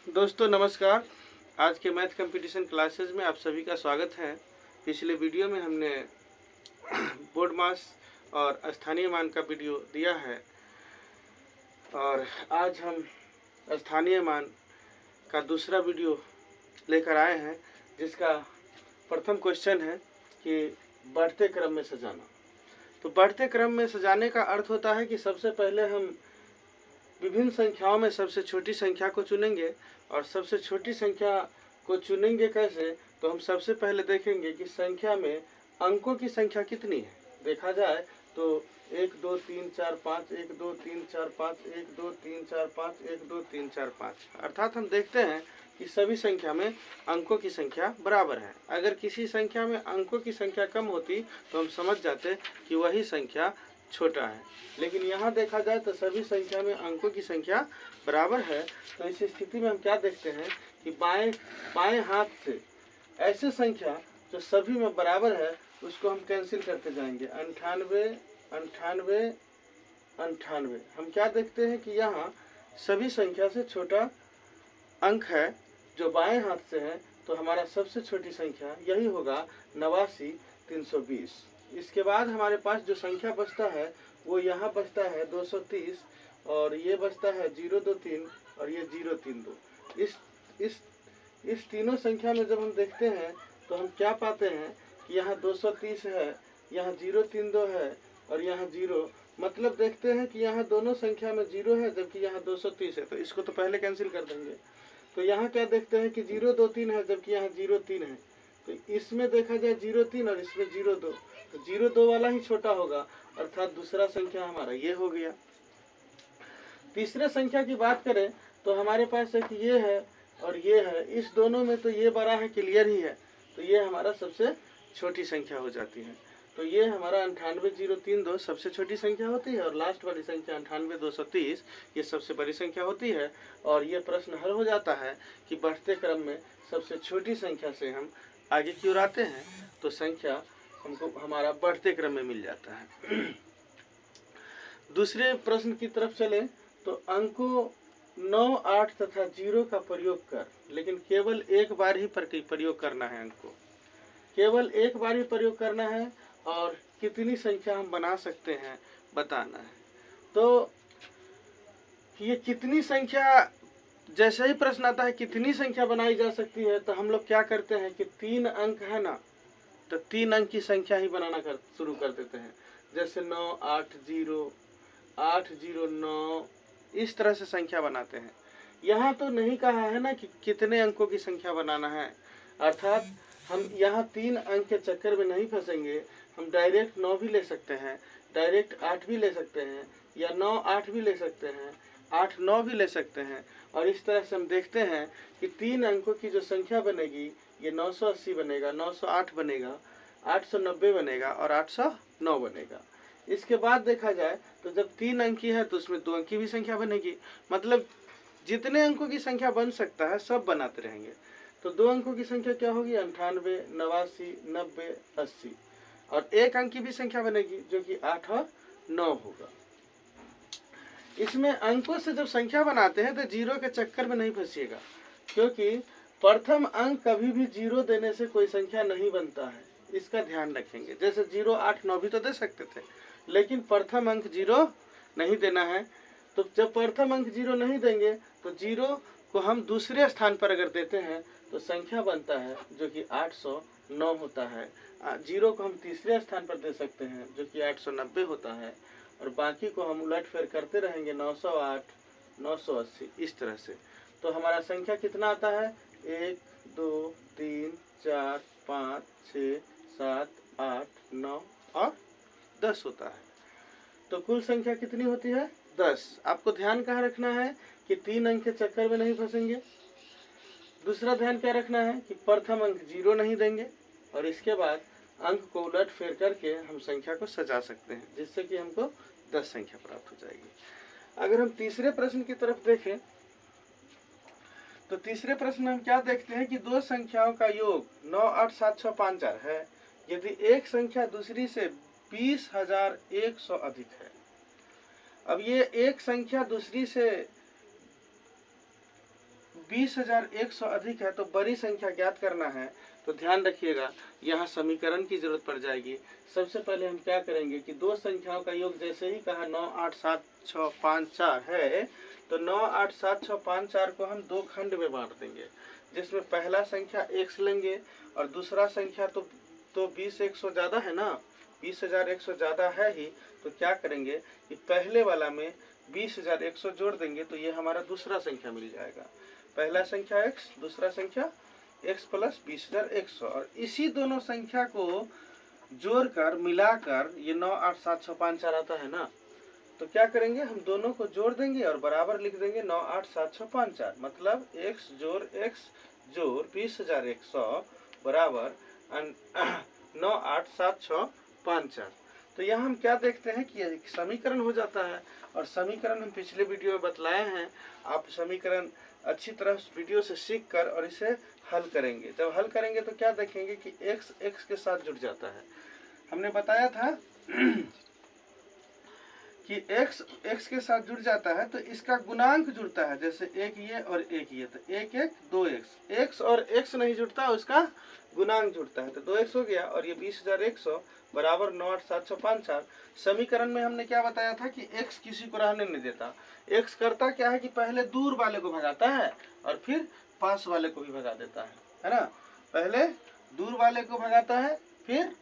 दोस्तों नमस्कार। आज के मैथ कंपटीशन क्लासेस में आप सभी का स्वागत है। पिछले वीडियो में हमने बोर्ड मास और स्थानीय मान का वीडियो दिया है और आज हम स्थानीय मान का दूसरा वीडियो लेकर आए हैं, जिसका प्रथम क्वेश्चन है कि बढ़ते क्रम में सजाना। तो बढ़ते क्रम में सजाने का अर्थ होता है कि सबसे पहले हम विभिन्न संख्याओं में सबसे छोटी संख्या को चुनेंगे और सबसे छोटी संख्या को चुनेंगे कैसे, तो हम सबसे पहले देखेंगे कि संख्या में अंकों की संख्या कितनी है। देखा जाए तो 1 2 3 4 5 1 2 3 4 5 1 2 3 4 5 1 2 3 4 5, अर्थात हम देखते हैं कि सभी संख्या में अंकों की संख्या बराबर है। अगर किसी संख्या में अंकों की संख्या कम होती तो हम समझ जाते कि वही संख्या छोटा है, लेकिन यहाँ देखा जाए तो सभी संख्या में अंकों की संख्या बराबर है। तो इस स्थिति में हम क्या देखते हैं कि बाएं हाथ से ऐसे संख्या जो सभी में बराबर है उसको हम कैंसिल करते जाएंगे। 98 98 98। हम क्या देखते हैं कि यहाँ सभी संख्या से छोटा अंक है जो बाएं हाथ से है, तो हमारा सबसे छोटी संख्या यही होगा 89 320। इसके बाद हमारे पास जो संख्या बचता है वो यहाँ बचता है 230 और ये बचता है 023 और ये 032। इस तीनों संख्या में जब हम देखते हैं तो हम क्या पाते हैं कि यहाँ 230 है, यहाँ 032 है और यहाँ 0, मतलब देखते हैं कि यहाँ दोनों संख्या में 0 है जबकि यहाँ 230 है, तो इसको तो पहले कैंसिल कर देंगे। तो यहाँ क्या देखते हैं कि 023 है जबकि यहाँ 03 है, तो इसमें देखा जाए 03 और इसमें 02, तो 02 वाला ही छोटा होगा, अर्थात दूसरा संख्या हमारा ये हो गया। तीसरे संख्या की बात करें तो हमारे पास एक ये है और ये है, इस दोनों में तो ये बड़ा है, क्लियर ही है, तो ये हमारा सबसे छोटी संख्या हो जाती है। तो ये हमारा 98 032 सबसे छोटी संख्या होती है और लास्ट वाली संख्या 98 230 ये सबसे बड़ी संख्या होती है। और ये प्रश्न हल हो जाता है कि बढ़ते क्रम में सबसे छोटी संख्या से हम आगे की ओर आते हैं तो संख्या हमको हमारा बढ़ते क्रम में मिल जाता है। दूसरे प्रश्न की तरफ चले तो अंकों 9 8 तथा 0 का प्रयोग कर, लेकिन केवल एक बार ही प्रयोग करना है। अंक को केवल एक बार ही प्रयोग करना है और कितनी संख्या हम बना सकते हैं बताना है। तो ये कितनी संख्या, जैसे ही प्रश्न आता है कितनी संख्या बनाई जा सकती है, तो हम लोग क्या करते हैं कि 3 अंक है ना, तो 3 अंक की संख्या ही बनाना शुरू कर देते हैं। जैसे 9 8 0 8 0 9, इस तरह से संख्या बनाते हैं। यहाँ तो नहीं कहा है ना कि कितने अंकों की संख्या बनाना है, अर्थात हम यहाँ 3 अंक के चक्कर में नहीं फंसेंगे। हम डायरेक्ट 9 भी ले सकते हैं, डायरेक्ट 8 भी ले सकते हैं, या 9 8 भी ले सकते हैं, 8 9 भी ले सकते हैं। और इस तरह से हम देखते हैं कि 3 अंकों की जो संख्या बनेगी ये 980 बनेगा, 908 बनेगा, 890 बनेगा और 809 बनेगा। इसके बाद देखा जाए तो जब 3 अंकी है तो उसमें 2 अंकी भी संख्या बनेगी, मतलब जितने अंकों की संख्या बन सकता है सब बनाते रहेंगे। तो 2 अंकों की संख्या क्या होगी 98 89 90 80, और 1 अंक की भी संख्या बनेगी जो कि 8 और 9 होगा। इसमें अंकों से जब संख्या बनाते हैं तो 0 के चक्कर में नहीं फंसिएगा, क्योंकि प्रथम अंक कभी भी 0 देने से कोई संख्या नहीं बनता है, इसका ध्यान रखेंगे। जैसे 0 8 9 भी तो दे सकते थे, लेकिन प्रथम अंक 0 नहीं देना है। तो जब प्रथम अंक 0 नहीं देंगे तो 0 को हम दूसरे स्थान पर अगर देते हैं तो संख्या बनता है जो कि 809 होता है। 0 को हम तीसरे स्थान पर दे सकते हैं जो कि 890 होता है, और बाकी को हम उलट फेर करते रहेंगे 908 980 इस तरह से। तो हमारा संख्या कितना आता है 1 2 3 4 5 6 7 8 9 और 10 होता है। तो कुल संख्या कितनी होती है 10। आपको ध्यान कहाँ रखना है कि 3 अंक के चक्कर में नहीं फंसेंगे। दूसरा ध्यान क्या रखना है कि प्रथम अंक 0 नहीं देंगे, और इसके बाद अंक को उलट फेर करके हम संख्या को सजा सकते हैं, जिससे कि हमको 10 संख्या प्राप्त हो जाएगी। अगर हम तीसरे प्रश्न की तरफ देखें तो तीसरे प्रश्न में हम क्या देखते हैं कि दो संख्याओं का योग 9 8 7 6 5 4 है यदि एक संख्या दूसरी से 20,100 अधिक है। अब ये एक संख्या दूसरी से 20,100 अधिक है तो बड़ी संख्या ज्ञात करना है। तो ध्यान रखिएगा, यहाँ समीकरण की जरूरत पड़ जाएगी। सबसे पहले हम क्या करेंगे कि दो संख्याओं का योग जैसे ही कहा 9, 8, 7, 6, 5, 4 है, तो 9, 8, 7, 6, 5, 4 को हम दो खंड में बांट देंगे, जिसमें पहला संख्या x लेंगे और दूसरा संख्या तो 20,100 ज़्यादा है ना, 20,100 ज़्यादा है ही, तो क्या करेंगे कि पहले वाला में 20,100 जोड़ देंगे तो ये हमारा दूसरा संख्या मिल जाएगा। पहला संख्या x, दूसरा संख्या x प्लस 20,100, और इसी दोनों संख्या को जोड़कर मिलाकर ये 9, 8, 7, 6, 5, 4 आता है ना, तो क्या करेंगे हम दोनों को जोड़ देंगे और बराबर लिख देंगे 9, 8, 7, 6, 5, 4, मतलब x जोड़ x जोड़ 20,100 बराबर 9, 8, 7, 6, 5, 4। तो यहाँ हम क्या देखते हैं कि एक समीकरण हो जाता है, और समीकरण हम पिछले वीडियो में बतलाए हैं। आप समीकरण अच्छी तरह वीडियो से सीख कर और इसे हल करेंगे। जब हल करेंगे तो क्या देखेंगे कि x x के साथ जुड़ जाता है। हमने बताया था कि x x के साथ जुड़ जाता है तो इसका गुणांक जुड़ता है, जैसे एक ये और एक ये, तो 1 1 2x, x और x नहीं जुड़ता, उसका गुणांक जुड़ता है, तो 2x हो गया। और ये 20,100 बराबर 9, 8, 7, 6, 5, 4। समीकरण में हमने क्या बताया था कि x किसी को रहने नहीं देता। x करता क्या है कि पहले दूर वाले को भगाता है और फिर पास वाले को भी भगा देता है ना। पहले दूर वाले को भगाता है, फिर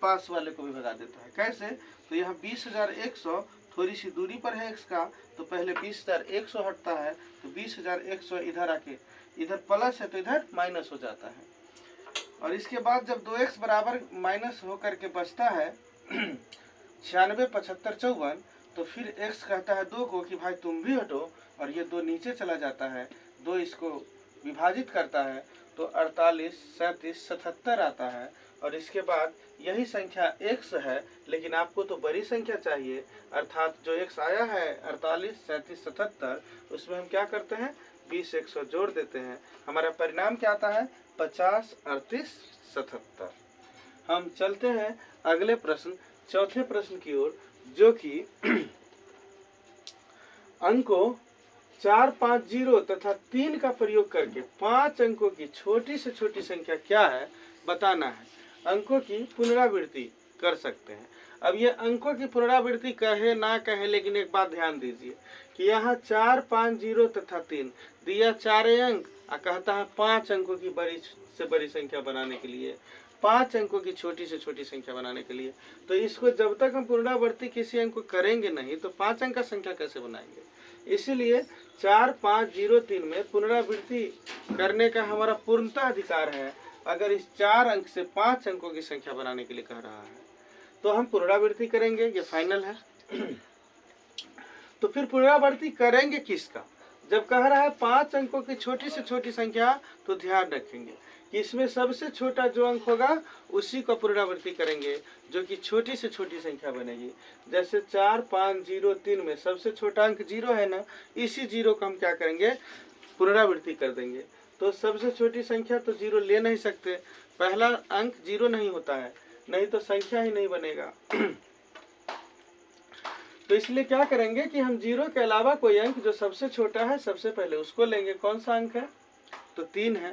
पास वाले को भी भगा देता है। कैसे? तो यहाँ 20,100 थोड़ी सी दूरी पर है x का, तो पहले 20,100 हटता है, तो 20,100 इधर आके इधर प्लस है तो इधर माइनस हो जाता है। और इसके बाद जब 2x बराबर माइनस होकर के बचता है 96, 75, 54, तो फिर x कहता है 2 को कि भाई तुम भी हटो, और ये 2 नीचे चला जाता है, 2 इसको विभाजित करता है, तो 48, 37, 77 आता है। और इसके बाद यही संख्या x है, लेकिन आपको तो बड़ी संख्या चाहिए, अर्थात जो x आया है 48, 37, 77, उसमें हम क्या करते हैं 20,100 जोड़ देते हैं। हमारा परिणाम क्या आता है 50, 38, 77। हम चलते हैं अगले प्रश्न, चौथे प्रश्न की ओर, जो कि अंकों 4, 5, 0 तथा 3 का प्रयोग करके 5 अंकों की छोटी से छोटी संख्या क्या है बताना है। अंकों की पुनरावृत्ति कर सकते हैं। अब ये अंकों की पुनरावृत्ति कहे ना कहे, लेकिन एक बात ध्यान दीजिए कि यहाँ 4, 5, 0 तथा 3 दिया 4 अंक, कहता है 5 अंकों की बड़ी से बड़ी संख्या बनाने के लिए, 5 अंकों की छोटी से छोटी संख्या बनाने के लिए। तो इसको जब तक हम पुनरावृत्ति किसी अंक को करेंगे नहीं, तो 5 अंक का संख्या कैसे बनाएंगे। इसीलिए 4, 5, 0, 3 में पुनरावृत्ति करने का हमारा पूर्णतः अधिकार है। अगर इस 4 अंक से 5 अंकों की संख्या बनाने के लिए कह रहा है तो हम पुनरावृत्ति करेंगे, ये फाइनल है। तो फिर पुनरावृत्ति करेंगे किसका? जब कह रहा है 5 अंकों की छोटी से छोटी संख्या, तो ध्यान रखेंगे कि इसमें सबसे छोटा जो अंक होगा उसी को पुनरावृत्ति करेंगे, जो कि छोटी से छोटी संख्या बनेगी। जैसे 4, 5, 0, 3 में सबसे छोटा अंक 0 है ना, इसी 0 को हम क्या करेंगे पुनरावृत्ति कर देंगे। तो सबसे छोटी संख्या तो 0 ले नहीं सकते, पहला अंक 0 नहीं होता है, नहीं तो संख्या ही नहीं बनेगा। तो इसलिए क्या करेंगे कि हम 0 के अलावा कोई अंक जो सबसे छोटा है सबसे पहले उसको लेंगे। कौन सा अंक है? तो 3 है,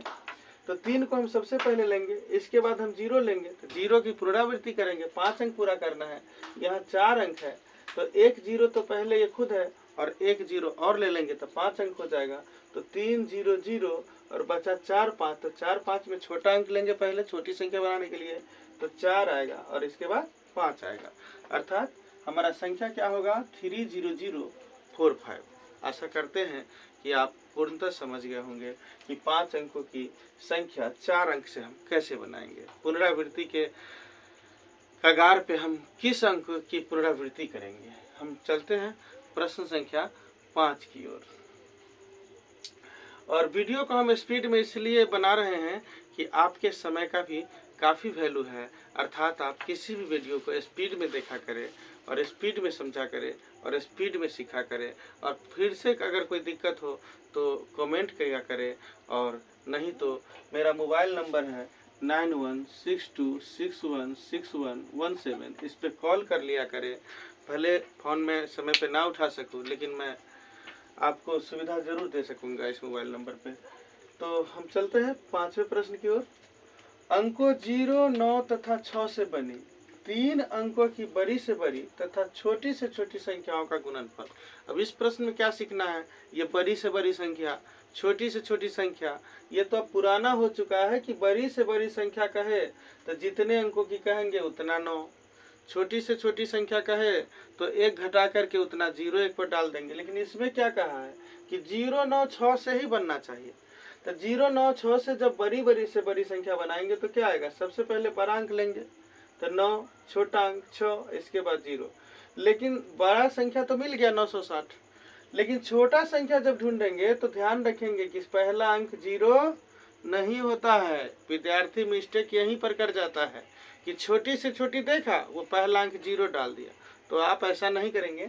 तो 3 को हम सबसे पहले लेंगे। इसके बाद हम 0 लेंगे, तो 0 की पुनरावृत्ति करेंगे, 5 अंक पूरा करना है। यहाँ 4 अंक है, तो 1 0 तो पहले ये खुद है, और 1 0 और ले लेंगे तो 5 अंक हो जाएगा। तो 3 0 0 और बचा 4 5, तो 4 5 में छोटा अंक लेंगे पहले छोटी संख्या बनाने के लिए, तो 4 आएगा और इसके बाद 5 आएगा। अर्थात हमारा संख्या क्या होगा 30045। आशा करते हैं कि आप पूर्णतः समझ गए होंगे कि 5 अंकों की संख्या 4 अंक से हम कैसे बनाएंगे। पुनरावृत्ति के कगार पे हम किस अंक की पुनरावृत्ति करेंगे। हम चलते हैं प्रश्न संख्या 5 की ओर। और वीडियो को हम स्पीड में इसलिए बना रहे हैं कि आपके समय का भी काफ़ी वैल्यू है, अर्थात आप किसी भी वीडियो को स्पीड में देखा करें और स्पीड में समझा करें और स्पीड में सीखा करें। और फिर से अगर कोई दिक्कत हो तो कमेंट किया करें, और नहीं तो मेरा मोबाइल नंबर है 9162616117। इस पर कॉल कर लिया करें। भले फ़ोन में समय पे ना उठा सकूं, लेकिन मैं आपको सुविधा ज़रूर दे सकूंगा इस मोबाइल नंबर पे। तो हम चलते हैं 5वें प्रश्न की ओर। अंकों 0, 9 तथा 6 से बनी 3 अंकों की बड़ी से बड़ी तथा छोटी से छोटी संख्याओं का गुणनफल। अब इस प्रश्न में क्या सीखना है, ये बड़ी से बड़ी संख्या, छोटी से छोटी संख्या, ये तो अब पुराना हो चुका है कि बड़ी से बड़ी संख्या कहे तो जितने अंकों की कहेंगे उतना 9, छोटी से छोटी संख्या कहे तो 1 घटा करके उतना 0 1 पर डाल देंगे। लेकिन इसमें क्या कहा है कि 0, 9, 6 से ही बनना चाहिए। तो 0, 9, 6 से जब बड़ी से बड़ी संख्या बनाएंगे तो क्या आएगा, सबसे पहले बड़ा अंक लेंगे तो 9, छोटा अंक 6, इसके बाद 0। लेकिन बड़ा संख्या तो मिल गया 960, लेकिन छोटा संख्या जब ढूंढेंगे तो ध्यान रखेंगे कि पहला अंक 0 नहीं होता है। विद्यार्थी मिस्टेक यहीं पर कर जाता है कि छोटी से छोटी देखा, वो पहला अंक 0 डाल दिया। तो आप ऐसा नहीं करेंगे,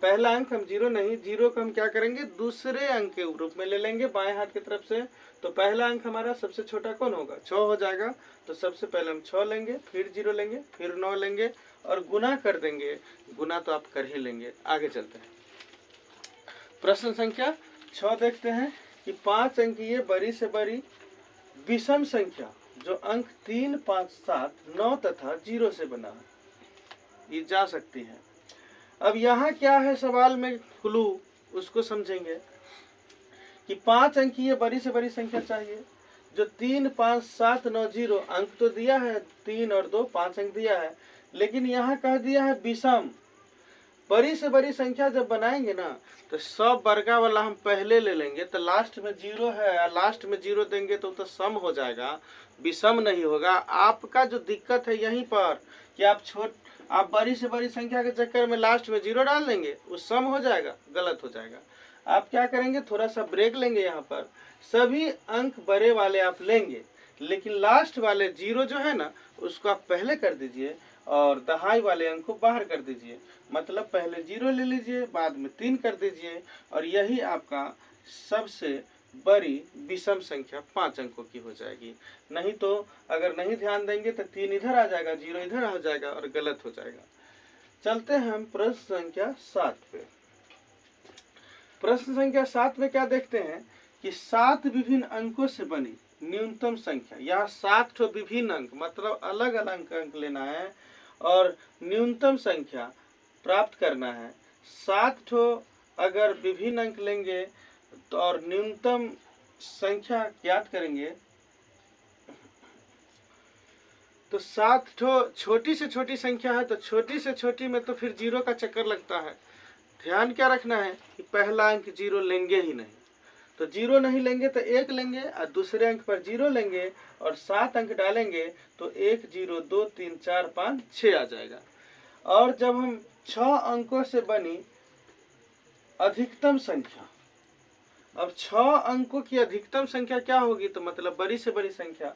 पहला अंक हम 0 नहीं, 0 को हम क्या करेंगे, दूसरे अंक के रूप में ले लेंगे बाएं हाथ की तरफ से। तो पहला अंक हमारा सबसे छोटा कौन होगा, 6 हो जाएगा। तो सबसे पहले हम 6 लेंगे, फिर 0 लेंगे, फिर 9 लेंगे और गुना कर देंगे। गुना तो आप कर ही लेंगे। आगे चलते हैं, प्रश्न संख्या 6 देखते हैं कि 5 अंकीय बड़ी से बड़ी विषम संख्या जो अंक 3, 5, 7, 9 तथा 0 से बना है, ये जा सकती है। अब यहाँ क्या है सवाल में क्लू, उसको समझेंगे कि 5 अंकीय बड़ी से बड़ी संख्या चाहिए जो 3, 5, 7, 9, 0 अंक तो दिया है, 3 और 2 5 अंक दिया है, लेकिन यहाँ कह दिया है विषम। बड़ी से बड़ी संख्या जब बनाएंगे ना तो सब वर्गा वाला हम पहले ले लेंगे, तो लास्ट में 0 है, लास्ट में 0 देंगे तो सम हो जाएगा, विषम नहीं होगा। आपका जो दिक्कत है यहीं पर कि आप बड़ी से बड़ी संख्या के चक्कर में लास्ट में 0 डाल देंगे, वो सम हो जाएगा, गलत हो जाएगा। आप क्या करेंगे, थोड़ा सा ब्रेक लेंगे, यहाँ पर सभी अंक बड़े वाले आप लेंगे, लेकिन लास्ट वाले 0 जो है ना उसको आप पहले कर दीजिए और दहाई वाले अंक को बाहर कर दीजिए। मतलब पहले 0 ले लीजिए, बाद में 3 कर दीजिए, और यही आपका सबसे बड़ी विषम संख्या 5 अंकों की हो जाएगी। नहीं तो अगर नहीं ध्यान देंगे तो 3 इधर आ जाएगा, 0 इधर आ जाएगा और गलत हो जाएगा। चलते हैं हम प्रश्न संख्या 7 पे। प्रश्न संख्या 7 में क्या देखते हैं कि 7 विभिन्न अंकों से बनी न्यूनतम संख्या। यहाँ 7 ठो विभिन्न अंक, मतलब अलग अलग अंक लेना है और न्यूनतम संख्या प्राप्त करना है। 7 ठो अगर विभिन्न अंक लेंगे तो और न्यूनतम संख्या ज्ञात करेंगे तो 7 ठो छोटी से छोटी संख्या है, तो छोटी से छोटी में तो फिर 0 का चक्कर लगता है। ध्यान क्या रखना है कि पहला अंक 0 लेंगे ही नहीं, तो 0 नहीं लेंगे तो 1 लेंगे और दूसरे अंक पर 0 लेंगे और 7 अंक डालेंगे तो 1, 0, 2, 3, 4, 5, 6 आ जाएगा। और जब हम 6 अंकों से बनी अधिकतम संख्या, अब 6 अंकों की अधिकतम संख्या क्या होगी, तो मतलब बड़ी से बड़ी संख्या,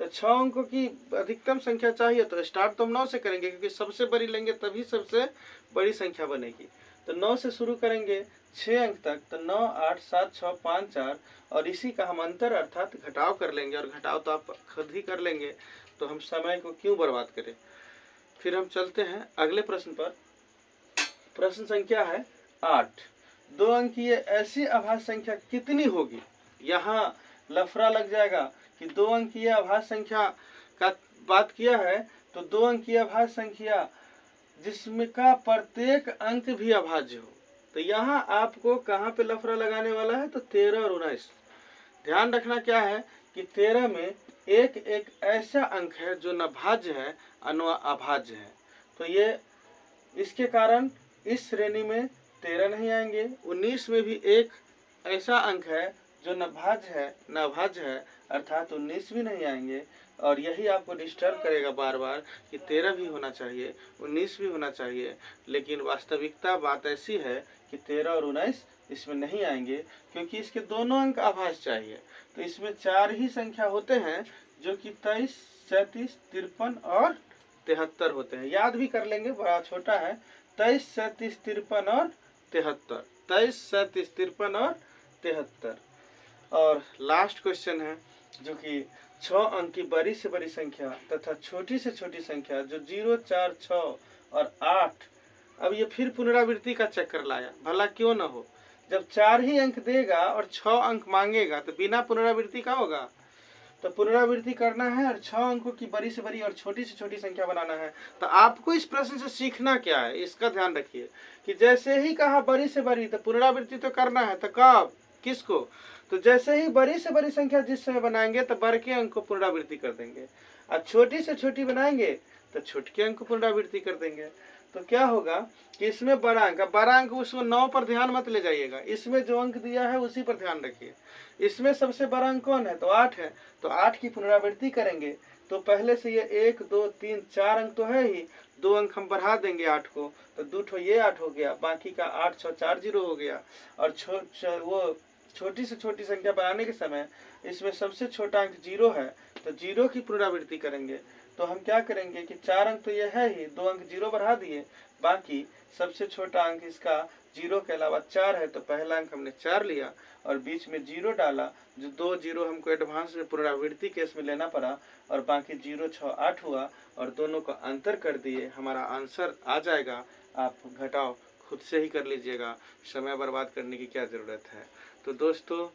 तो 6 अंकों की अधिकतम संख्या चाहिए तो स्टार्ट तो हम 9 से करेंगे, क्योंकि सबसे बड़ी लेंगे तभी सबसे बड़ी संख्या बनेगी। तो 9 से शुरू करेंगे 6 अंक तक, तो 9, 8, 7, 6, 5, 4 और इसी का हम अंतर अर्थात घटाव कर लेंगे, और घटाव तो आप खुद ही कर लेंगे, तो हम समय को क्यों बर्बाद करें। फिर हम चलते हैं अगले प्रश्न पर। प्रश्न संख्या है 8। 2 अंकीय ऐसी अभाज्य संख्या कितनी होगी। यहाँ लफड़ा लग जाएगा कि 2 अंकीय अभाज्य संख्या का बात किया है, तो 2 अंकीय अभाज्य संख्या जिसमें का प्रत्येक अंक भी अभाज्य हो। तो यहाँ आपको कहाँ पे लफड़ा लगाने वाला है, तो 13 और 19। ध्यान रखना क्या है कि 13 में एक एक ऐसा अंक है जो न भाज्य है न अभाज्य है, तो ये इसके कारण इस श्रेणी में 13 नहीं आएंगे। 19 में भी एक ऐसा अंक है जो न भाज्य है न अभाज्य है, अर्थात 19 भी नहीं आएंगे। और यही आपको डिस्टर्ब करेगा बार बार कि 13 भी होना चाहिए, 19 भी होना चाहिए, लेकिन वास्तविकता बात ऐसी है कि 13 और 19 इसमें नहीं आएंगे, क्योंकि इसके दोनों अंक आभाज्य चाहिए। तो इसमें 4 ही संख्या होते हैं जो कि 23, 37, 53 और 73 होते हैं। याद भी कर लेंगे, बड़ा छोटा है, 23, 37, 53 और 73, 23, 37, 53 और 73। और लास्ट क्वेश्चन है जो कि 6 अंक की बड़ी से बड़ी संख्या तथा छोटी से छोटी संख्या जो 0, 4, 6 और 8। अब ये फिर पुनरावृत्ति का चक्कर लाया, भला क्यों न हो। जब 4 ही अंक देगा और 6 अंक मांगेगा तो बिना पुनरावृत्ति का होगा। तो पुनरावृत्ति करना है और 6 अंकों की बड़ी से बड़ी और छोटी से छोटी संख्या बनाना है। तो आपको इस प्रश्न से सीखना क्या है, इसका ध्यान रखिए कि जैसे ही कहा बड़ी से बड़ी तो पुनरावृत्ति तो करना है। तो कब, किसको? तो जैसे ही बड़ी से बड़ी संख्या जिस समय बनाएंगे तो बड़े के अंक को पुनरावृत्ति कर देंगे, और छोटी से छोटी बनाएंगे तो छोटे के अंक को पुनरावृत्ति कर देंगे। तो क्या होगा कि इसमें बड़ा अंक उसको 9 पर ध्यान मत ले जाइएगा, इसमें जो अंक दिया है उसी पर ध्यान रखिए। इसमें सबसे बड़ा अंक कौन है? तो 8 है। तो 8 की पुनरावृत्ति करेंगे तो पहले से ये 1 2 3 4 अंक तो है ही, 2 अंक हम बढ़ा देंगे 8 को, तो 2 ठो ये 8 हो गया, बाकी का 8 6 4 0 हो गया। और वो छोटी से छोटी संख्या बनाने के समय इसमें सबसे छोटा अंक 0 है, तो 0 की पुनरावृत्ति करेंगे। तो हम क्या करेंगे कि 4 अंक तो ये है ही, 2 अंक 0 बढ़ा दिए, बाकी सबसे छोटा अंक इसका 0 के अलावा 4 है, तो पहला अंक हमने 4 लिया और बीच में 0 डाला, जो 2 0 हमको एडवांस में पुनरावृत्ति केस में लेना पड़ा, और बाकी 0 6 8 हुआ, और दोनों का अंतर कर दिए, हमारा आंसर आ जाएगा। आप घटाओ खुद से ही कर लीजिएगा, समय बर्बाद करने की क्या ज़रूरत है। तो दोस्तों,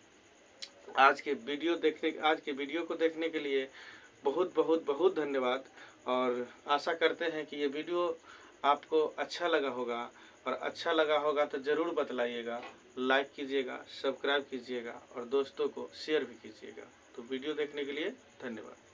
आज के वीडियो को देखने के लिए बहुत बहुत बहुत धन्यवाद, और आशा करते हैं कि ये वीडियो आपको अच्छा लगा होगा, और अच्छा लगा होगा तो ज़रूर बतलाइएगा, लाइक कीजिएगा, सब्सक्राइब कीजिएगा और दोस्तों को शेयर भी कीजिएगा। तो वीडियो देखने के लिए धन्यवाद।